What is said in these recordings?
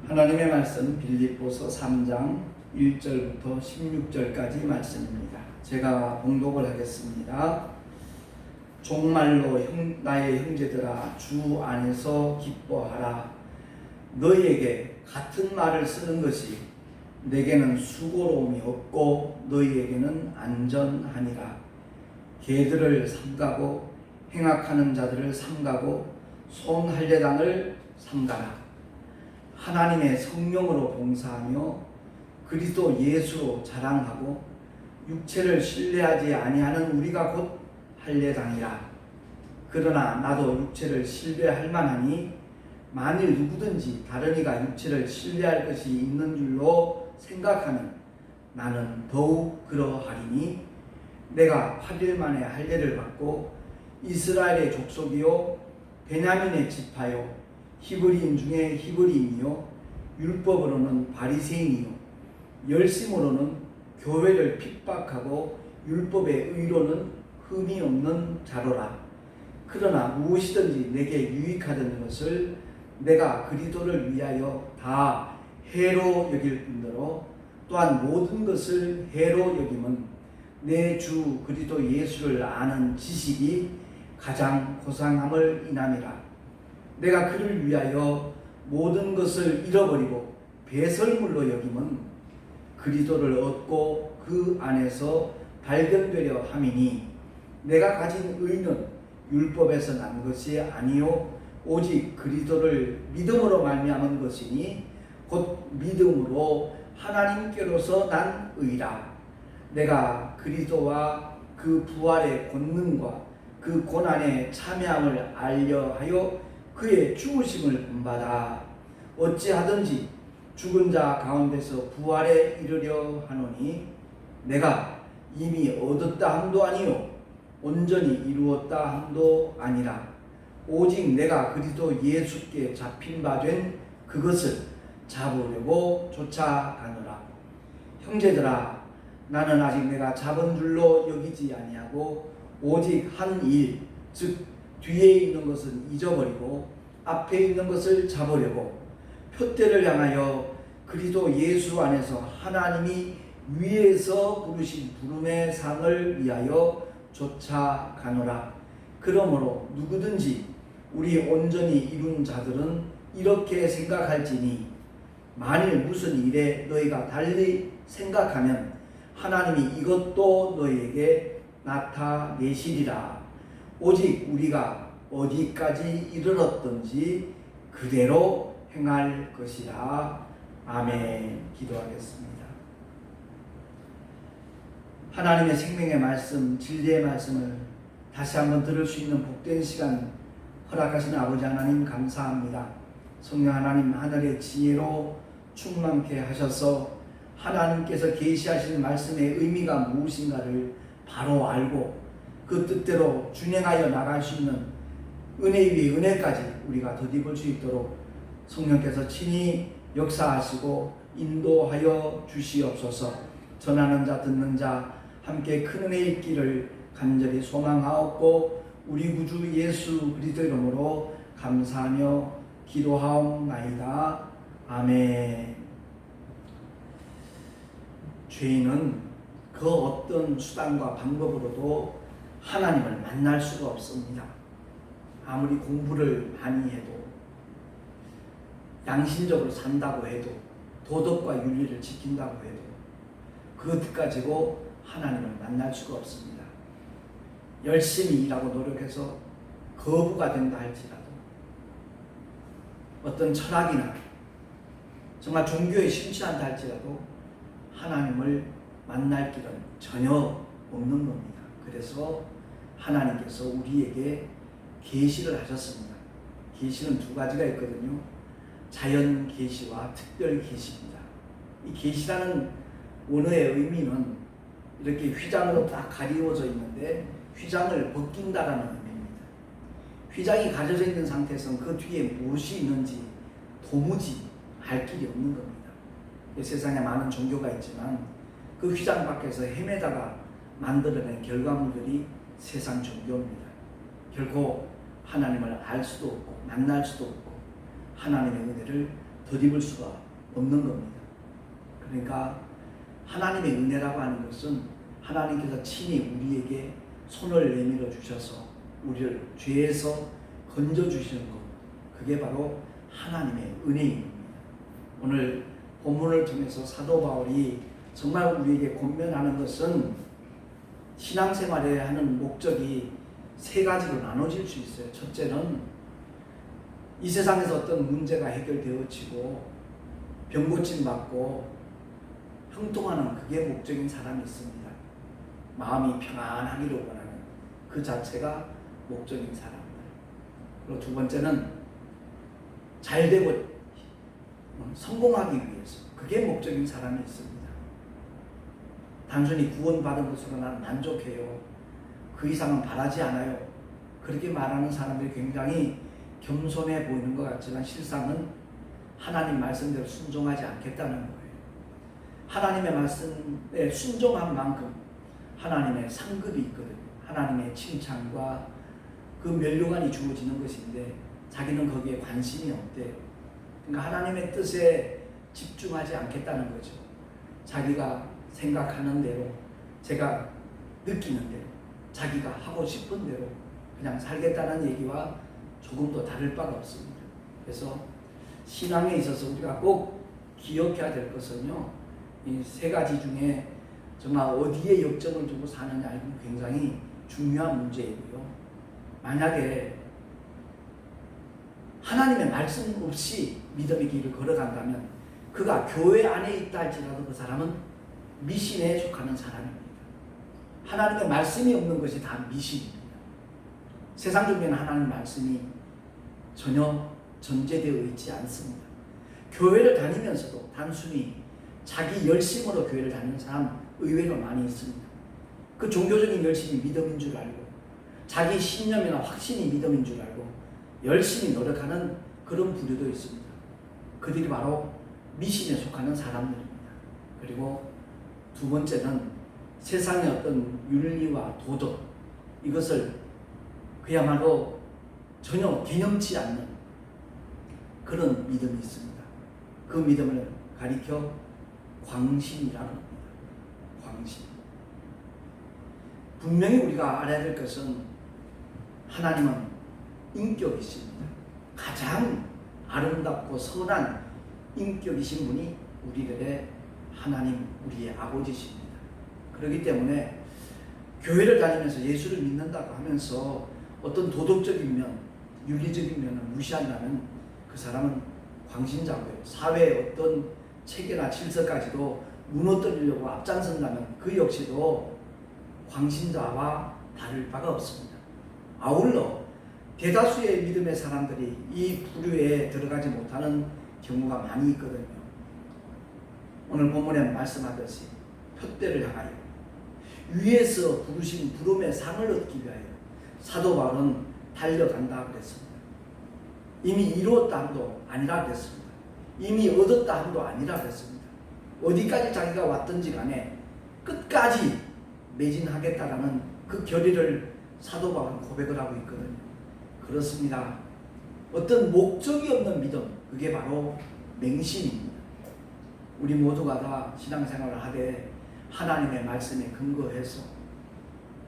하나님의 말씀 빌립보서 3장 1절부터 16절까지 말씀입니다. 제가 봉독을 하겠습니다. 종말로 나의 형제들아 주 안에서 기뻐하라. 너희에게 같은 말을 쓰는 것이 내게는 수고로움이 없고 너희에게는 안전하니라. 개들을 삼가고 행악하는 자들을 삼가고 손할례당을 삼가라. 하나님의 성령으로 봉사하며 그리스도 예수로 자랑하고 육체를 신뢰하지 아니하는 우리가 곧 할례당이라. 그러나 나도 육체를 신뢰할 만하니 만일 누구든지 다른 이가 육체를 신뢰할 것이 있는 줄로 생각하면 나는 더욱 그러하리니 내가 8일 만에 할례를 받고 이스라엘의 족속이요 베냐민의 지파요 히브리인 중에 히브리인이요 율법으로는 바리새인이요 열심으로는 교회를 핍박하고 율법의 의로는 흠이 없는 자로라. 그러나 무엇이든지 내게 유익하던 것을 내가 그리스도를 위하여 다 해로 여길 뿐더러 또한 모든 것을 해로 여김은 내 주 그리스도 예수를 아는 지식이 가장 고상함을 인함이라. 내가 그를 위하여 모든 것을 잃어버리고 배설물로 여김은 그리스도를 얻고 그 안에서 발견되려 함이니 내가 가진 의는 율법에서 난 것이 아니요 오직 그리스도를 믿음으로 말미암은 것이니 곧 믿음으로 하나님께로서 난 의라. 내가 그리스도와 그 부활의 권능과 그 고난에 참여함을 알려하여 그의 죽으심을 본받아 어찌하든지 죽은 자 가운데서 부활에 이르려 하노니 내가 이미 얻었다 함도 아니요 온전히 이루었다 함도 아니라 오직 내가 그리스도 예수께 잡힌 바 된 그것을 잡으려고 쫓아가노라. 형제들아 나는 아직 내가 잡은 줄로 여기지 아니하고 오직 한 일 즉 뒤에 있는 것은 잊어버리고 앞에 있는 것을 잡으려고 표대를 향하여 그리스도 예수 안에서 하나님이 위에서 부르신 부름의 상을 위하여 쫓아가노라. 그러므로 누구든지 우리 온전히 이룬 자들은 이렇게 생각할지니 만일 무슨 일에 너희가 달리 생각하면 하나님이 이것도 너희에게 나타내시리라. 오직 우리가 어디까지 이르렀든지 그대로 행할 것이라. 아멘. 기도하겠습니다. 하나님의 생명의 말씀, 진리의 말씀을 다시 한번 들을 수 있는 복된 시간 허락하신 아버지 하나님 감사합니다. 성령 하나님 하늘의 지혜로 충만케 하셔서 하나님께서 계시하신 말씀의 의미가 무엇인가를 바로 알고 그 뜻대로 준행하여 나갈 수 있는 은혜 위에 은혜까지 우리가 덧입을 수 있도록 성령께서 친히 역사하시고 인도하여 주시옵소서. 전하는 자 듣는 자 함께 큰 은혜 있기를 간절히 소망하옵고 우리 구주 예수 그리스도 이름으로 감사하며 기도하옵나이다. 아멘. 죄인은 그 어떤 수단과 방법으로도 하나님을 만날 수가 없습니다. 아무리 공부를 많이 해도 양심적으로 산다고 해도 도덕과 윤리를 지킨다고 해도 그것 가지고 하나님을 만날 수가 없습니다. 열심히 일하고 노력해서 거부가 된다 할지라도 어떤 철학이나 정말 종교에 심취 않다 할지라도 하나님을 만날 길은 전혀 없는 겁니다. 그래서 하나님께서 우리에게 계시를 하셨습니다. 계시는 두 가지가 있거든요. 자연 계시와 특별 계시입니다. 이 계시라는 원어의 의미는 이렇게 휘장으로 딱 가리워져 있는데 휘장을 벗긴다라는 의미입니다. 휘장이 가려져 있는 상태에서는 그 뒤에 무엇이 있는지 도무지 알 길이 없는 겁니다. 세상에 많은 종교가 있지만 그 휘장 밖에서 헤매다가 만들어낸 결과물들이 세상 종교입니다. 결코 하나님을 알 수도 없고 만날 수도 없고 하나님의 은혜를 덧입을 수가 없는 겁니다. 그러니까 하나님의 은혜라고 하는 것은 하나님께서 친히 우리에게 손을 내밀어 주셔서 우리를 죄에서 건져 주시는 것, 그게 바로 하나님의 은혜입니다. 오늘 본문을 통해서 사도 바울이 정말 우리에게 권면하는 것은 신앙생활에 하는 목적이 세 가지로 나눠질 수 있어요. 첫째는 이 세상에서 어떤 문제가 해결되어지고 병 고침 받고 형통하는 그게 목적인 사람이 있습니다. 마음이 평안하기를 원하는 그 자체가 목적인 사람들. 그리고 두 번째는 잘 되고 성공하기 위해서, 그게 목적인 사람이 있습니다. 단순히 구원받은 것으로 나는 만족해요, 그 이상은 바라지 않아요, 그렇게 말하는 사람들이 굉장히 겸손해 보이는 것 같지만 실상은 하나님 말씀대로 순종하지 않겠다는 거예요. 하나님의 말씀에 순종한 만큼 하나님의 상급이 있거든요. 하나님의 칭찬과 그 면류관이 주어지는 것인데 자기는 거기에 관심이 없대요. 그러니까 하나님의 뜻에 집중하지 않겠다는 거죠. 자기가 생각하는 대로, 제가 느끼는 대로, 자기가 하고 싶은 대로 그냥 살겠다는 얘기와 조금도 다를 바가 없습니다. 그래서 신앙에 있어서 우리가 꼭 기억해야 될 것은요, 이 세 가지 중에 정말 어디에 역점을 두고 사느냐, 이건 굉장히 중요한 문제이고요. 만약에 하나님의 말씀 없이 믿음의 길을 걸어간다면 그가 교회 안에 있다 할지라도 그 사람은 미신에 속하는 사람입니다. 하나님의 말씀이 없는 것이 다 미신입니다. 세상 중에는 하나님의 말씀이 전혀 전제되어 있지 않습니다. 교회를 다니면서도 단순히 자기 열심으로 교회를 다니는 사람 의외로 많이 있습니다. 그 종교적인 열심이 믿음인 줄 알고 자기 신념이나 확신이 믿음인 줄 알고 열심히 노력하는 그런 부류도 있습니다. 그들이 바로 미신에 속하는 사람들입니다. 그리고 두 번째는 세상의 어떤 윤리와 도덕, 이것을 그야말로 전혀 개념치 않는 그런 믿음이 있습니다. 그 믿음을 가리켜 광신이라고 합니다. 광신. 분명히 우리가 알아야 될 것은 하나님은 인격이십니다. 가장 아름답고 선한 인격이신 분이 우리들의 하나님, 우리의 아버지십니다. 그렇기 때문에 교회를 다니면서 예수를 믿는다고 하면서 어떤 도덕적인 면, 윤리적인 면을 무시한다면 그 사람은 광신자고요. 사회의 어떤 체계나 질서까지도 무너뜨리려고 앞장선다면 그 역시도 광신자와 다를 바가 없습니다. 아울러 대다수의 믿음의 사람들이 이 부류에 들어가지 못하는 경우가 많이 있거든요. 오늘 본문에 말씀하듯이 표대를 향하여 위에서 부르신 부름의 상을 얻기 위하여 사도 바울은 달려간다 그랬습니다. 이미 이루었다 함도 아니라 그랬습니다. 이미 얻었다 함도 아니라 그랬습니다. 어디까지 자기가 왔든지 간에 끝까지 매진하겠다라는 그 결의를 사도 바울은 고백을 하고 있거든요. 그렇습니다. 어떤 목적이 없는 믿음, 그게 바로 맹신입니다. 우리 모두가 다 신앙생활을 하되 하나님의 말씀에 근거해서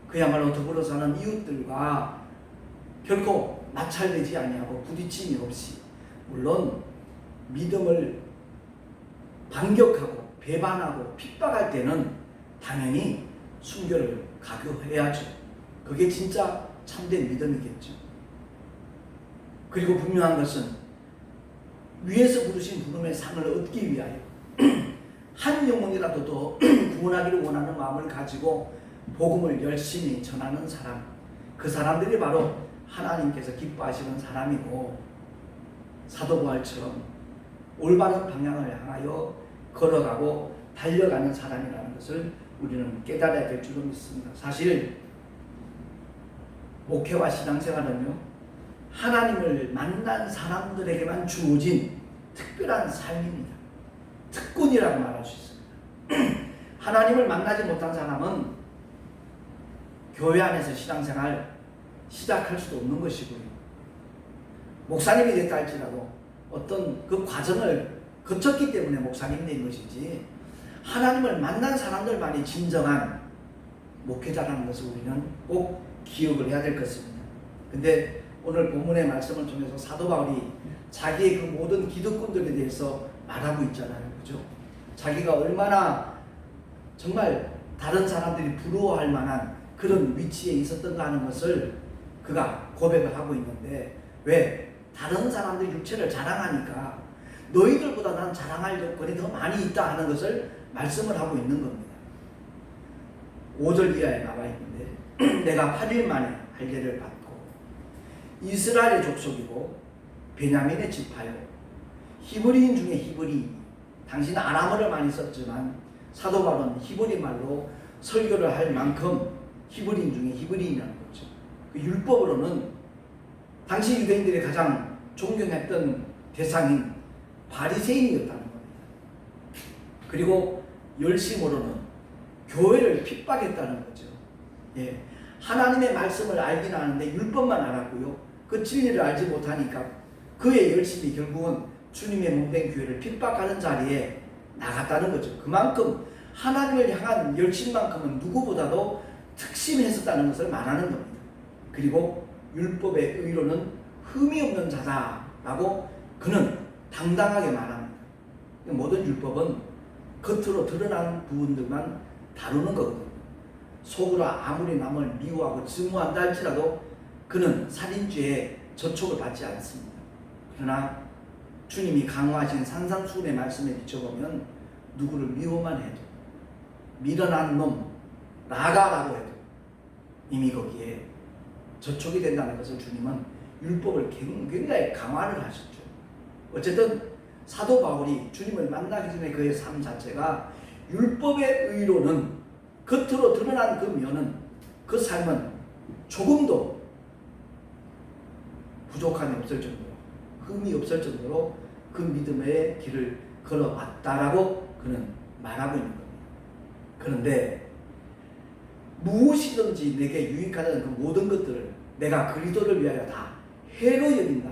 그야말로 더불어 사는 이웃들과 결코 마찰되지 아니하고 부딪힘이 없이, 물론 믿음을 반격하고 배반하고 핍박할 때는 당연히 순교를 각오해야죠. 그게 진짜 참된 믿음이겠죠. 그리고 분명한 것은 위에서 부르신 부름의 상을 얻기 위하여 한 영혼이라도 더 구원하기를 원하는 마음을 가지고 복음을 열심히 전하는 사람, 그 사람들이 바로 하나님께서 기뻐하시는 사람이고 사도 바울처럼 올바른 방향을 향하여 걸어가고 달려가는 사람이라는 것을 우리는 깨달아야 될 줄로 믿습니다. 사실 목회와 신앙생활은요, 하나님을 만난 사람들에게만 주어진 특별한 삶입니다. 특권이라고 말할 수 있습니다. 하나님을 만나지 못한 사람은 교회 안에서 신앙생활 시작할 수도 없는 것이고요. 목사님이 됐다 할지라도 어떤 그 과정을 거쳤기 때문에 목사님 된 것이지, 하나님을 만난 사람들만이 진정한 목회자라는 것을 우리는 꼭 기억을 해야 될 것입니다. 근데 오늘 본문의 말씀을 통해서 사도 바울이 자기의 그 모든 기득권들에 대해서 말하고 있잖아요. 그죠? 자기가 얼마나 정말 다른 사람들이 부러워할 만한 그런 위치에 있었던가 하는 것을 그가 고백을 하고 있는데, 왜? 다른 사람들이 육체를 자랑하니까 너희들보다 난 자랑할 여건이 더 많이 있다 하는 것을 말씀을 하고 있는 겁니다. 5절 이하에 나와 있는데, 내가 8일 만에 할례를 받고 이스라엘의 족속이고 베냐민의 지파요, 히브리인 중에 히브리인. 당신은 아람어를 많이 썼지만 사도 바울은 히브리 말로 설교를 할 만큼 히브리인 중에 히브리인이라는 거죠. 그 율법으로는 당시 유대인들이 가장 존경했던 대상인 바리새인이었다는 겁니다. 그리고 열심으로는 교회를 핍박했다는 거죠. 예, 하나님의 말씀을 알긴 하는데 율법만 알았고요, 그 진리를 알지 못하니까 그의 열심이 결국은 주님의 몸된 교회를 핍박하는 자리에 나갔다는 거죠. 그만큼 하나님을 향한 열심만큼은 누구보다도 특심했었다는 것을 말하는 겁니다. 그리고 율법의 의로는 흠이 없는 자다라고 그는 당당하게 말합니다. 모든 율법은 겉으로 드러난 부분들만 다루는 거거든요. 속으로 아무리 남을 미워하고 증오한다 할지라도 그는 살인죄에 저촉을 받지 않습니다. 그러나 주님이 강화하신 산상수훈의 말씀에 비춰보면 누구를 미워만 해도, 밀어난 놈 나가라고 해도 이미 거기에 저촉이 된다는 것을 주님은 율법을 굉장히 강화를 하셨죠. 어쨌든 사도 바울이 주님을 만나기 전에 그의 삶 자체가 율법의 의로는 겉으로 드러난 그 면은, 그 삶은 조금도 부족함이 없을 정도로, 흠이 없을 정도로 그 믿음의 길을 걸어왔다라고 그는 말하고 있는 겁니다. 그런데 무엇이든지 내게 유익하다는 그 모든 것들을 내가 그리스도를 위하여 다 해로 여긴다.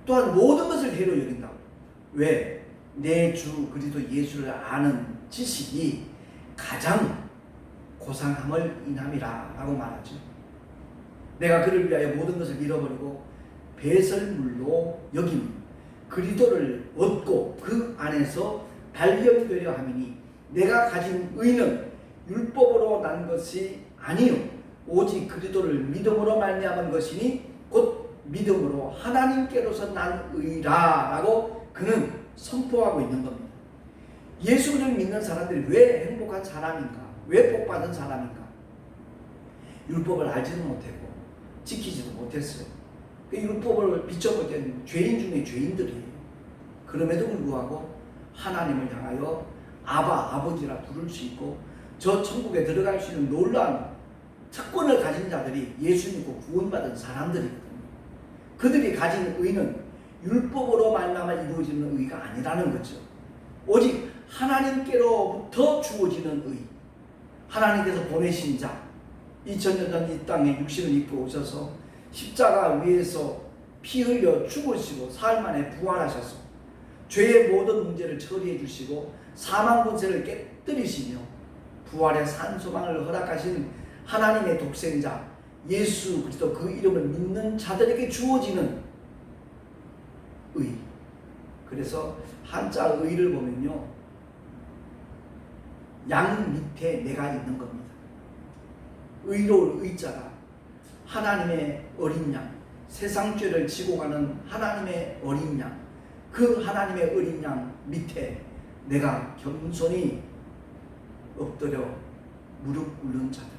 또한 모든 것을 해로 여긴다. 왜? 내 주 그리스도 예수를 아는 지식이 가장 고상함을 인함이라 라고 말하죠. 내가 그를 위하여 모든 것을 잃어버리고 배설물로 여김, 그리스도를 얻고 그 안에서 발견되려 함이니 내가 가진 의는 율법으로 난 것이 아니요 오직 그리스도를 믿음으로 말미암은 것이니 곧 믿음으로 하나님께로서 난 의라 라고 그는 선포하고 있는 겁니다. 예수를 믿는 사람들이 왜 행복한 사람인가? 왜 복받은 사람인가? 율법을 알지도 못했고 지키지도 못했어요. 그 율법을 비춰볼 때는 죄인 중에 죄인들이에요. 그럼에도 불구하고 하나님을 향하여 아바, 아버지라 부를 수 있고 저 천국에 들어갈 수 있는 놀라운 특권을 가진 자들이 예수 믿고 구원받은 사람들이거든요. 그들이 가진 의는 율법으로 말미암아 이루어지는 의가 아니라는 거죠. 오직 하나님께로부터 주어지는 의, 하나님께서 보내신 자, 2000년 전 이 땅에 육신을 입고 오셔서 십자가 위에서 피 흘려 죽으시고 사흘 만에 부활하셔서 죄의 모든 문제를 처리해 주시고 사망 권세를 깨뜨리시며 부활의 산소망을 허락하신 하나님의 독생자 예수 그리스도, 그 이름을 믿는 자들에게 주어지는 의. 그래서 한자 의를 보면요, 양 밑에 내가 있는 겁니다. 의로울 의자가 하나님의 어린 양, 세상 죄를 지고 가는 하나님의 어린 양, 그 하나님의 어린 양 밑에 내가 겸손히 엎드려 무릎 꿇는 자들,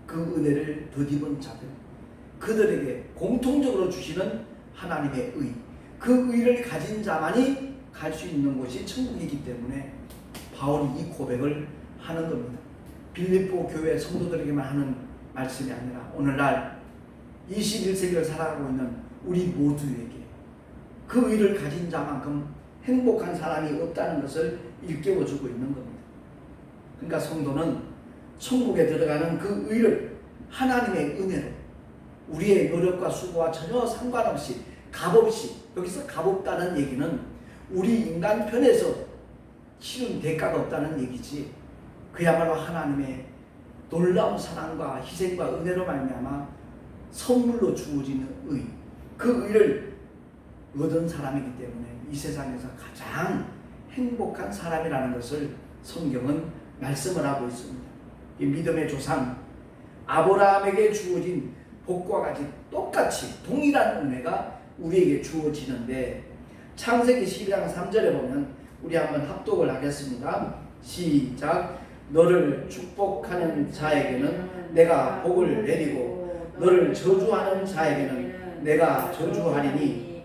그 은혜를 덧입은 자들, 그들에게 공통적으로 주시는 하나님의 의, 그 의를 가진 자만이 갈 수 있는 곳이 천국이기 때문에 바울이 이 고백을 하는 겁니다. 빌립보 교회 성도들에게만 하는 말씀이 아니라 오늘날 21세기를 살아가고 있는 우리 모두에게 그 의를 가진 자만큼 행복한 사람이 없다는 것을 일깨워주고 있는 겁니다. 그러니까 성도는 천국에 들어가는 그 의를 하나님의 은혜로 우리의 노력과 수고와 전혀 상관없이 값없이, 여기서 값없다는 얘기는 우리 인간 편에서 치른 대가가 없다는 얘기지, 그야말로 하나님의 놀라운 사랑과 희생과 은혜로 말미암아 선물로 주어지는 의, 그 의를 얻은 사람이기 때문에 이 세상에서 가장 행복한 사람이라는 것을 성경은 말씀을 하고 있습니다. 이 믿음의 조상 아브라함에게 주어진 복과 같이 똑같이 동일한 은혜가 우리에게 주어지는데, 창세기 12장 3절에 보면 우리 한번 합독을 하겠습니다. 시작. 너를 축복하는 자에게는 내가 복을 내리고 너를 저주하는 자에게는 내가 저주하리니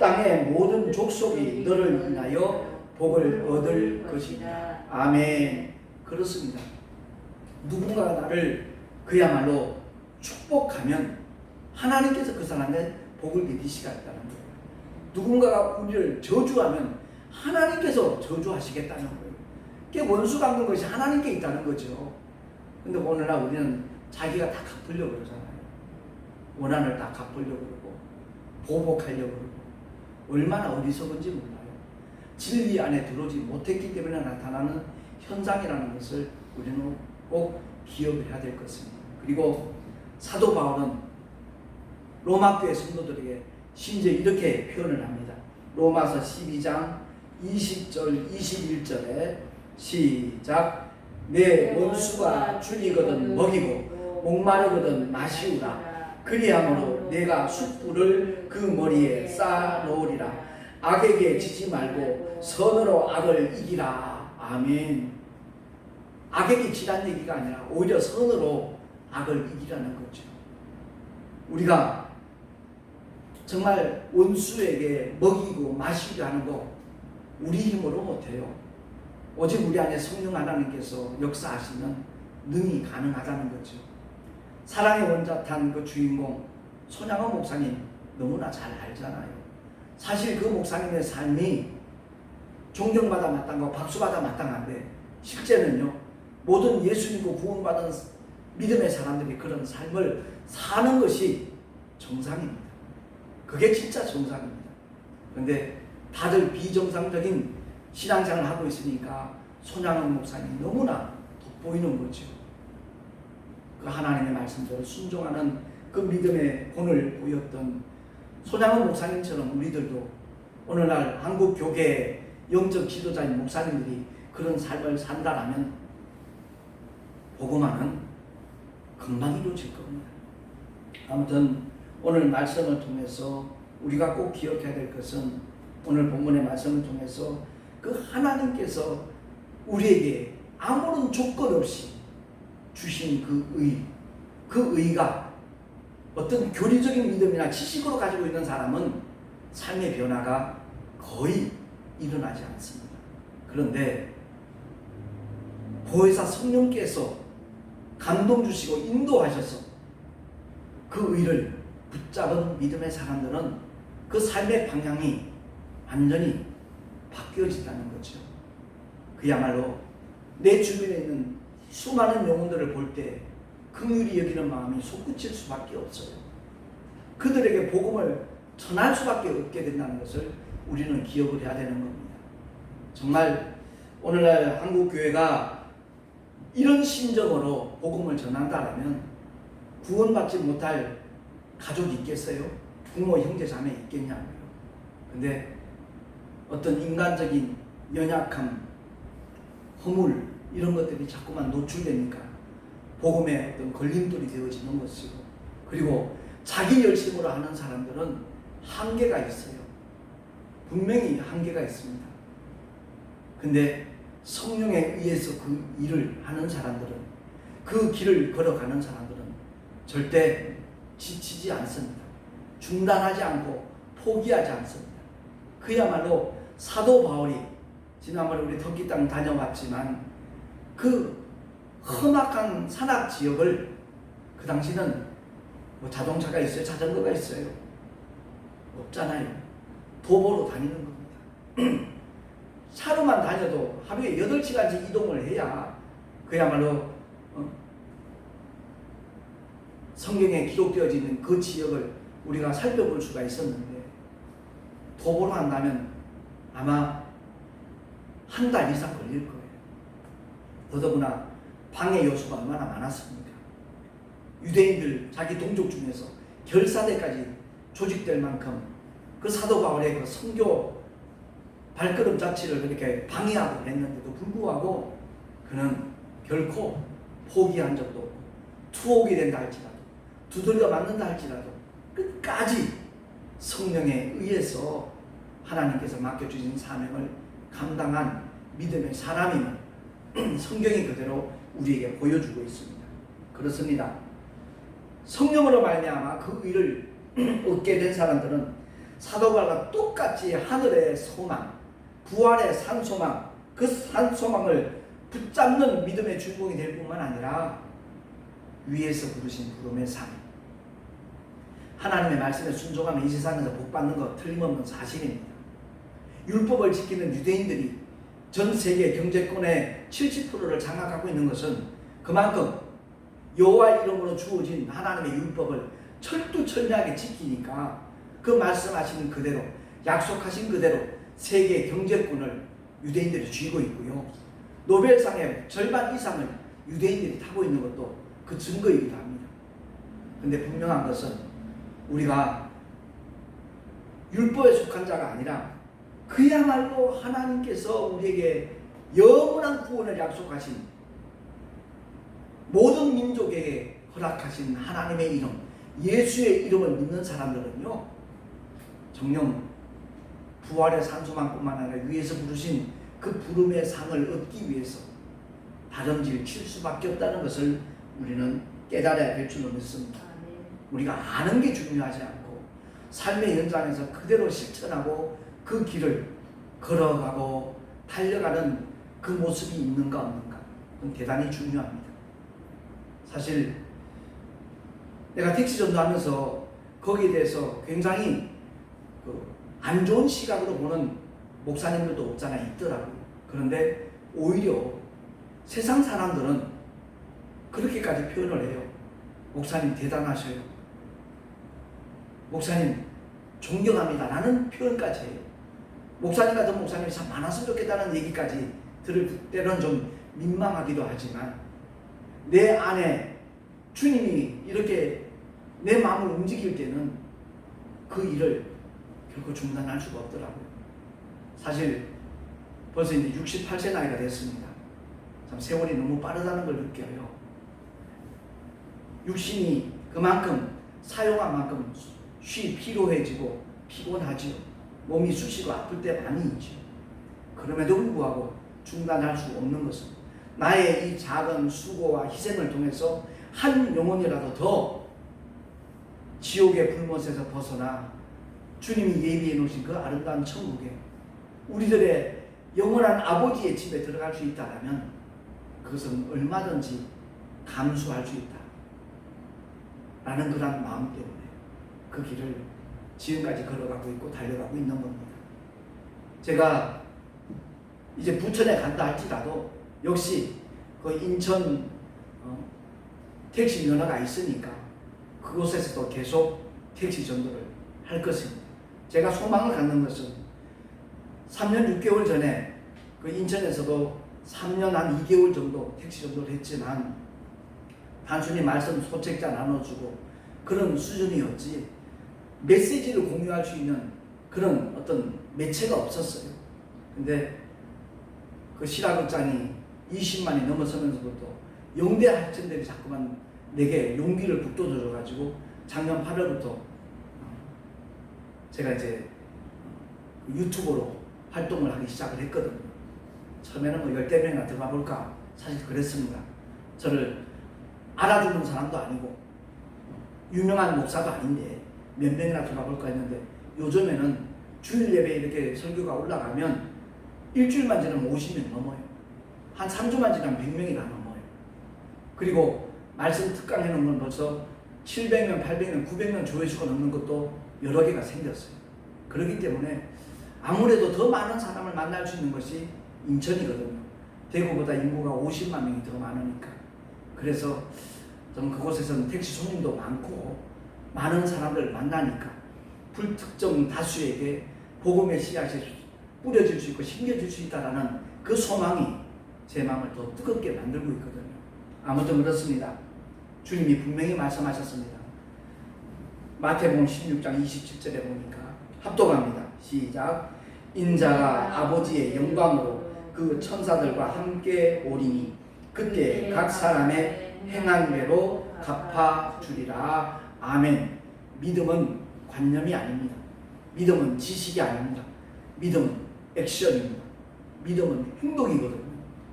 땅의 모든 족속이 너를 인하여 복을 얻을 것이다. 아멘. 그렇습니다. 누군가가 나를 그야말로 축복하면 하나님께서 그 사람의 복을 내리시겠다는 거예요. 누군가가 우리를 저주하면 하나님께서 저주하시겠다는 거예요. 그게 원수 갚는 것이 하나님께 있다는 거죠. 근데 오늘날 우리는 자기가 다 갚으려고 그러잖아요. 원한을 다 갚으려고 그러고 보복하려고 그러고, 얼마나 어리석은지 몰라요. 진리 안에 들어오지 못했기 때문에 나타나는 현상이라는 것을 우리는 꼭 기억해야 될 것입니다. 그리고 사도 바울은 로마 교회 성도들에게 심지어 이렇게 표현을 합니다. 로마서 12장 20절 21절에 시작. 내 원수가 줄이거든 먹이고 목마르거든 마시우라. 그리함으로 내가 숯불을 그 머리에 쌓아 놓으리라. 악에게 지지 말고 선으로 악을 이기라. 아멘. 악에게 지란 얘기가 아니라 오히려 선으로 악을 이기라는 거죠. 우리가 정말 원수에게 먹이고 마시게 하는 거 우리 힘으로 못해요. 오직 우리 안에 성령 하나님께서 역사하시면 능히 가능하다는 거죠. 사랑의 원자탄 그 주인공 손양원 목사님 너무나 잘 알잖아요. 사실 그 목사님의 삶이 존경받아 마땅하고 박수받아 마땅한데, 실제는요 모든 예수 믿고 구원받은 믿음의 사람들이 그런 삶을 사는 것이 정상입니다. 그게 진짜 정상입니다. 그런데 다들 비정상적인 신앙생활을 하고 있으니까 손양원 목사님이 너무나 돋보이는 거죠. 그 하나님의 말씀대로 순종하는 그 믿음의 본을 보였던 손양원 목사님처럼 우리들도 오늘날 한국 교계의 영적 지도자인 목사님들이 그런 삶을 산다라면 복음화는 금방 이루어질 겁니다. 아무튼 오늘 말씀을 통해서 우리가 꼭 기억해야 될 것은, 오늘 본문의 말씀을 통해서 그 하나님께서 우리에게 아무런 조건 없이 주신 그 의가 어떤 교리적인 믿음이나 지식으로 가지고 있는 사람은 삶의 변화가 거의 일어나지 않습니다. 그런데 보혜사 성령께서 감동 주시고 인도하셔서 그 의를 붙잡은 믿음의 사람들은 그 삶의 방향이 완전히 바뀌어진다는 거죠. 그야말로 내 주변에 있는 수많은 영혼들을 볼 때 긍휼히 여기는 마음이 솟구칠 수밖에 없어요. 그들에게 복음을 전할 수밖에 없게 된다는 것을 우리는 기억을 해야 되는 겁니다. 정말 오늘날 한국교회가 이런 심정으로 복음을 전한다면 구원받지 못할 가족이 있겠어요? 부모, 형제, 자매 있겠냐고요. 근데 어떤 인간적인 연약함, 허물 이런 것들이 자꾸만 노출되니까 복음의 어떤 걸림돌이 되어지는 것이고, 그리고 자기 열심으로 하는 사람들은 한계가 있어요. 분명히 한계가 있습니다. 근데 성령에 의해서 그 일을 하는 사람들은, 그 길을 걸어가는 사람들은 절대 지치지 않습니다. 중단하지 않고 포기하지 않습니다. 그야말로 사도 바울이 지난번에 우리 터키 땅 다녀왔지만 그 험악한 산악 지역을, 그 당시는 뭐 자동차가 있어요? 자전거가 있어요? 없잖아요. 도보로 다니는 겁니다. 차로만 다녀도 하루에 8시간씩 이동을 해야 그야말로 성경에 기록되어져 있는 그 지역을 우리가 살펴볼 수가 있었는데, 도보로 한다면 아마 한 달 이상 걸릴 거예요. 더더구나 방해 요소가 얼마나 많았습니까? 유대인들 자기 동족 중에서 결사대까지 조직될 만큼 그 사도 바울의 그 선교 발걸음 자체를 그렇게 방해하고 그랬는데도 불구하고 그는 결코 포기한 적도 없고 투옥이 된다 할지라도 두들겨 맞는다 할지라도 끝까지 성령에 의해서 하나님께서 맡겨주신 사명을 감당한 믿음의 사람임을 성경이 그대로 우리에게 보여주고 있습니다. 그렇습니다. 성령으로 말미암아 그 의를 얻게 된 사람들은 사도 바울과 똑같이 하늘의 소망, 부활의 산소망, 그 산소망을 붙잡는 믿음의 주인공이 될 뿐만 아니라 위에서 부르신 부름의 삶, 하나님의 말씀에 순종하면 이 세상에서 복받는 것 틀림없는 사실입니다. 율법을 지키는 유대인들이 전 세계 경제권의 70%를 장악하고 있는 것은 그만큼 여호와 이름으로 주어진 하나님의 율법을 철두철미하게 지키니까 그 말씀하시는 그대로 약속하신 그대로 세계 경제권을 유대인들이 쥐고 있고요. 노벨상의 절반 이상을 유대인들이 타고 있는 것도 그 증거이기도 합니다. 그런데 분명한 것은 우리가 율법에 속한 자가 아니라 그야말로 하나님께서 우리에게 영원한 구원을 약속하신 모든 민족에게 허락하신 하나님의 이름, 예수의 이름을 믿는 사람들은요, 정녕 부활의 산소망뿐만 아니라 위에서 부르신 그 부름의 상을 얻기 위해서 다름질 칠 수밖에 없다는 것을 우리는 깨달아야 될 줄로 믿습니다. 우리가 아는 게 중요하지 않고 삶의 현장에서 그대로 실천하고 그 길을 걸어가고 달려가는 그 모습이 있는가 없는가, 그건 대단히 중요합니다. 사실 내가 택시 전도하면서 거기에 대해서 굉장히 안 좋은 시각으로 보는 목사님들도 없잖아 있더라고요. 그런데 오히려 세상 사람들은 그렇게까지 표현을 해요. 목사님 대단하셔요. 목사님 존경합니다 라는 표현까지 해요. 목사님 같은 목사님이 참 많았으면 좋겠다는 얘기까지 들을 때는 좀 민망하기도 하지만 내 안에 주님이 이렇게 내 마음을 움직일 때는 그 일을 결코 중단할 수가 없더라고요. 사실 벌써 이제 68세 나이가 됐습니다. 참 세월이 너무 빠르다는 걸 느껴요. 육신이 그만큼 사용한 만큼 피로해지고 피곤하지요. 몸이 쑤시고 아플 때 많이 있지요. 그럼에도 불구하고 중단할 수 없는 것은 나의 이 작은 수고와 희생을 통해서 한 영혼이라도 더 지옥의 불못에서 벗어나 주님이 예비해 놓으신 그 아름다운 천국에 우리들의 영원한 아버지의 집에 들어갈 수 있다면 그것은 얼마든지 감수할 수 있다 라는 그런 마음 때문에 그 길을 지금까지 걸어가고 있고 달려가고 있는 겁니다. 제가 이제 부천에 간다 할지라도 역시 그 인천 택시 면허가 있으니까 그곳에서도 계속 택시 전도를 할 것입니다. 제가 소망을 갖는 것은 3년 6개월 전에 그 인천에서도 3년 한 2개월 정도 택시 전도를 했지만 단순히 말씀 소책자 나눠주고 그런 수준이었지 메시지를 공유할 수 있는 그런 어떤 매체가 없었어요. 근데 그 실화극장이 20만이 넘어서면서부터 영대 학생들이 자꾸만 내게 용기를 북돋워줘가지고 작년 8월부터 제가 이제 유튜브로 활동을 하기 시작을 했거든요. 처음에는 뭐 10대 명이나 들어가 볼까 사실 그랬습니다. 저를 알아주는 사람도 아니고 유명한 목사도 아닌데 몇 명이나 들어가 볼까 했는데 요즘에는 주일 예배에 이렇게 설교가 올라가면 일주일만 지나면 50명 넘어요. 한 3주만 지나면 100명이나 넘어요. 그리고 말씀 특강 해놓은 건 벌써 700명, 800명, 900명 조회수가 넘는 것도 여러 개가 생겼어요. 그렇기 때문에 아무래도 더 많은 사람을 만날 수 있는 것이 인천이거든요. 대구보다 인구가 50만 명이 더 많으니까. 그래서 저는 그곳에서는 택시 손님도 많고 많은 사람들을 만나니까 불특정 다수에게 복음의 씨앗이 뿌려질 수 있고 심겨질 수 있다라는 그 소망이 제 마음을 더 뜨겁게 만들고 있거든요. 아무튼 그렇습니다. 주님이 분명히 말씀하셨습니다. 마태복음 16장 27절에 보니까 합독합니다. 시작. 인자가 아버지의 영광으로 그 천사들과 함께 오리니 그때 각 사람의 행한 대로 갚아주리라. 아멘. 믿음은 관념이 아닙니다. 믿음은 지식이 아닙니다. 믿음은 액션입니다. 믿음은 행동이거든요.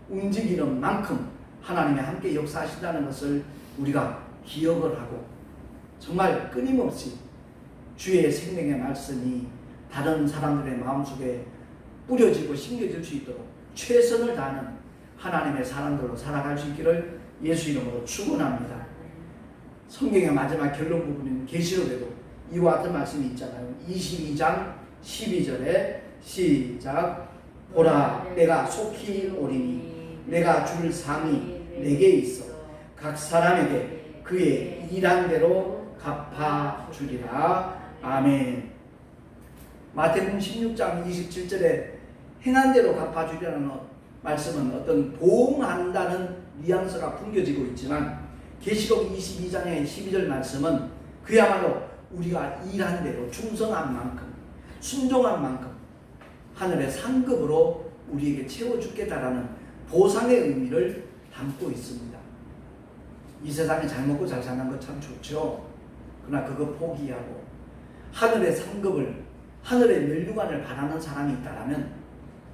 움직이는 만큼 하나님이 함께 역사하신다는 것을 우리가 기억을 하고 정말 끊임없이 주의 생명의 말씀이 다른 사람들의 마음속에 뿌려지고 심겨질 수 있도록 최선을 다하는 하나님의 사람들로 살아갈 수 있기를 예수 이름으로 축원합니다. 성경의 마지막 결론 부분인 계시록에도 이와 같은 말씀이 있잖아요. 22장 12절에 시작. 보라 내가 속히 오리니 내가 줄 상이 내게 있어 각 사람에게 그의 일한 대로 갚아주리라. 아멘. 마태복음 16장 27절에 행한 대로 갚아주리라는 말씀은 어떤 보응한다는 뉘앙스가 풍겨지고 있지만 계시록 22장의 12절 말씀은 그야말로 우리가 일한 대로 충성한 만큼 순종한 만큼 하늘의 상급으로 우리에게 채워주겠다라는 보상의 의미를 담고 있습니다. 이 세상에 잘 먹고 잘 사는 것 참 좋죠. 그러나 그거 포기하고 하늘의 상급을 하늘의 멸류관을 바라는 사람이 있다면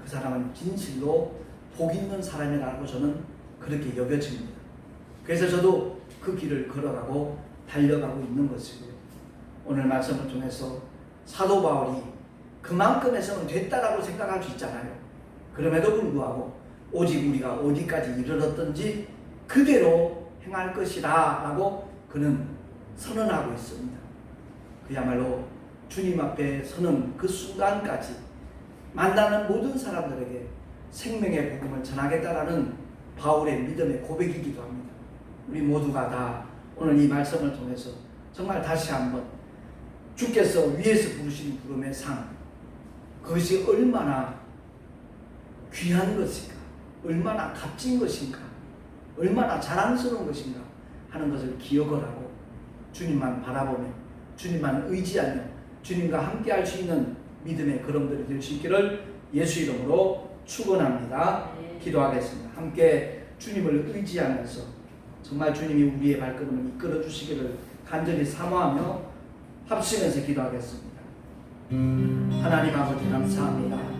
그 사람은 진실로 복 있는 사람이라고 저는 그렇게 여겨집니다. 그래서 저도 그 길을 걸어가고 달려가고 있는 것이고요. 오늘 말씀을 통해서 사도 바울이 그만큼에서는 됐다라고 생각할 수 있잖아요. 그럼에도 불구하고 오직 우리가 어디까지 이르렀든지 그대로 행할 것이다 라고 그는 선언하고 있습니다. 그야말로 주님 앞에 서는 그 순간까지 만나는 모든 사람들에게 생명의 복음을 전하겠다라는 바울의 믿음의 고백이기도 합니다. 우리 모두가 다 오늘 이 말씀을 통해서 정말 다시 한번 주께서 위에서 부르신 부름의 상, 그것이 얼마나 귀한 것인가, 얼마나 값진 것인가, 얼마나 자랑스러운 것인가 하는 것을 기억을 하고 주님만 바라보며 주님만 의지하며 주님과 함께 할 수 있는 믿음의 걸음들이 될 수 있기를 예수 이름으로 축원합니다. 기도하겠습니다. 함께 주님을 의지하면서 정말 주님이 우리의 발걸음을 이끌어 주시기를 간절히 사모하며 합심해서 기도하겠습니다. 하나님 아버지 감사합니다.